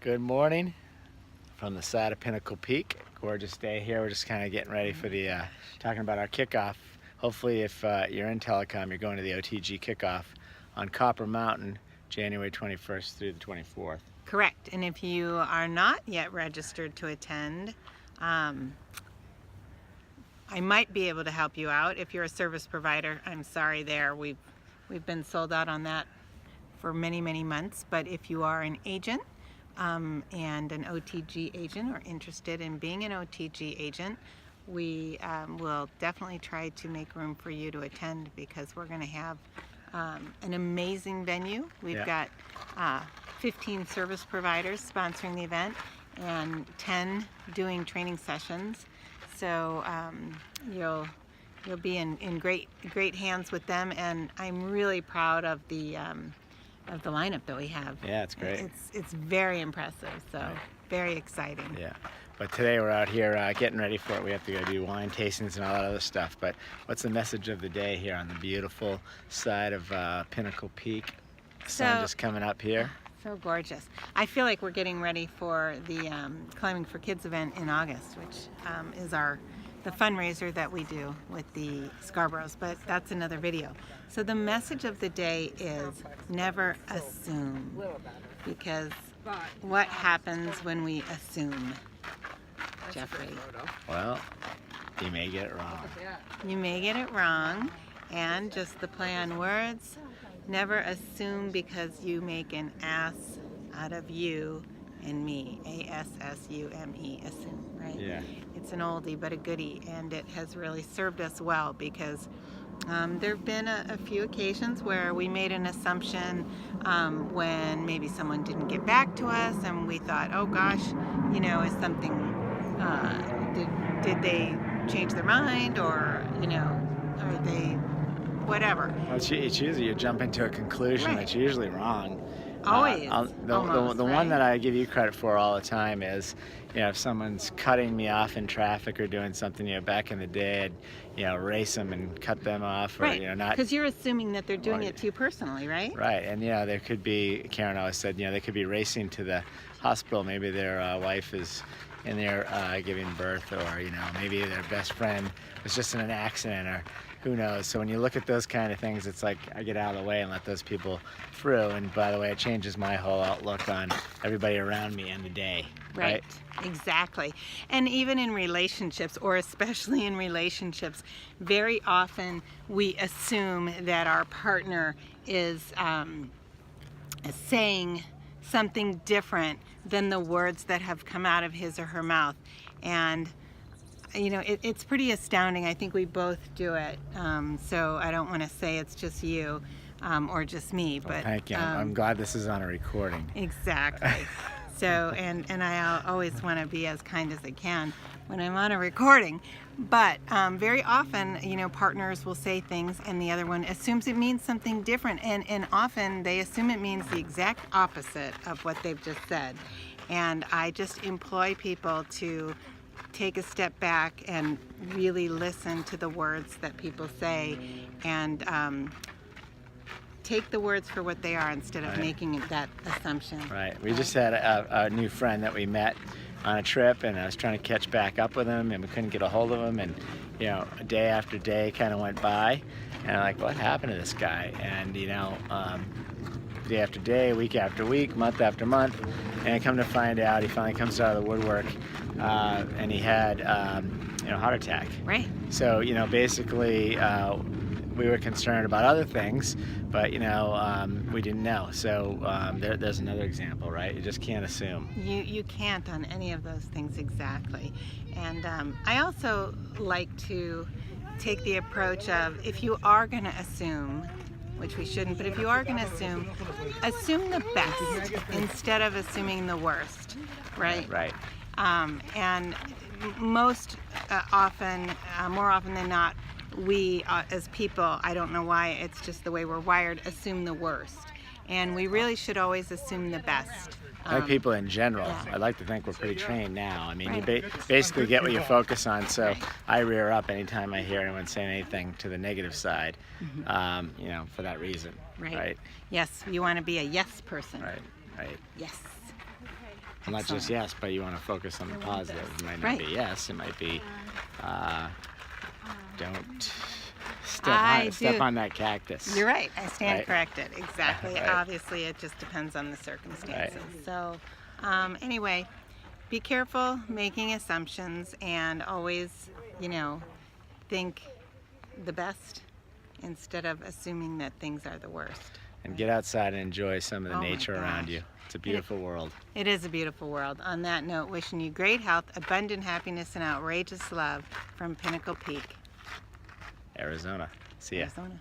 Good morning from the side of Pinnacle Peak. Gorgeous day here. We're just kind of getting ready for the, talking about our kickoff. Hopefully if you're in telecom, you're going to the OTG kickoff on Copper Mountain, January 21st through the 24th. Correct. And if you are not yet registered to attend, I might be able to help you out. If you're a service provider, I'm sorry there. We've been sold out on that for many, many months. But if you are an agent and an OTG agent or interested in being an OTG agent, we will definitely try to make room for you to attend, because we're going to have an amazing venue. We've got 15 service providers sponsoring the event and 10 doing training sessions. So you'll be in great hands with them, and I'm really proud of the lineup that we have. Yeah, it's great. It's very impressive. So very exciting. Yeah. But today we're out here getting ready for it. We have to go do wine tastings and all that other stuff. But what's the message of the day here on the beautiful side of Pinnacle Peak? The sun just coming up here. So gorgeous. I feel like we're getting ready for the Climbing for Kids event in August, which is the fundraiser that we do with the Scarboroughs, but that's another video. So the message of the day is never assume, because what happens when we assume, Jeffrey? Well, you may get it wrong. You may get it wrong, and just the play on words, never assume, because you make an ass out of you and me. A-S-S-U-M-E, assume, right? Yeah. It's an oldie but a goodie, and it has really served us well, because there have been a few occasions where we made an assumption when maybe someone didn't get back to us, and we thought, oh gosh, is something, did they change their mind, or, are they, whatever. Well, it's usually you jump into a conclusion that's usually wrong. Always. The one that I give you credit for all the time is, if someone's cutting me off in traffic or doing something, back in the day, I'd, race them and cut them off, or, not. Because you're assuming that they're doing it to you personally, right? Right, and there could be, Karen always said, they could be racing to the hospital. Maybe their wife is in there giving birth, or, maybe their best friend was just in an accident, or who knows. So when you look at those kind of things, it's like I get out of the way and let those people through. And by the way, it changes my whole outlook on everybody around me and the day. Right? Exactly. And even in relationships, or especially in relationships, very often we assume that our partner is saying something different than the words that have come out of his or her mouth. And it's pretty astounding. I think we both do it. So I don't want to say it's just you or just me. But thank you. I'm glad this is on a recording. Exactly. So, and I always want to be as kind as I can when I'm on a recording. But very often, partners will say things and the other one assumes it means something different. And often they assume it means the exact opposite of what they've just said. And I just employ people to take a step back and really listen to the words that people say, and take the words for what they are instead of making that assumption. Right. We just had a new friend that we met on a trip, and I was trying to catch back up with him, and we couldn't get a hold of him, and a day after day kind of went by, and I'm like, what happened to this guy? And day after day, week after week, month after month, and come to find out, he finally comes out of the woodwork, and he had heart attack. Right. So basically we were concerned about other things, but we didn't know. So there's another example, right? You just can't assume. You can't on any of those things, exactly. And I also like to take the approach of, if you are going to assume, which we shouldn't, but if you are going to assume the best instead of assuming the worst, right? Right. And most often, more often than not, we as people, I don't know why, it's just the way we're wired, assume the worst. And we really should always assume the best. I think people in general, I'd like to think we're pretty trained now. I mean, you basically get what you focus on, so I rear up anytime I hear anyone saying anything to the negative side, for that reason. Right. Yes, you want to be a yes person. Right. Yes. Not just Excellent. yes, but you want to focus on the positive. It might not Right. be yes. It might be don't I step do. on that cactus. You're right. I stand Right. corrected. Exactly. Right. Obviously, it just depends on the circumstances. So, anyway, be careful making assumptions and always, think the best instead of assuming that things are the worst. And get outside and enjoy some of the Oh my nature around gosh. you. It's a beautiful world. It is a beautiful world. On that note, wishing you great health, abundant happiness, and outrageous love from Pinnacle Peak, Arizona. See ya. Arizona.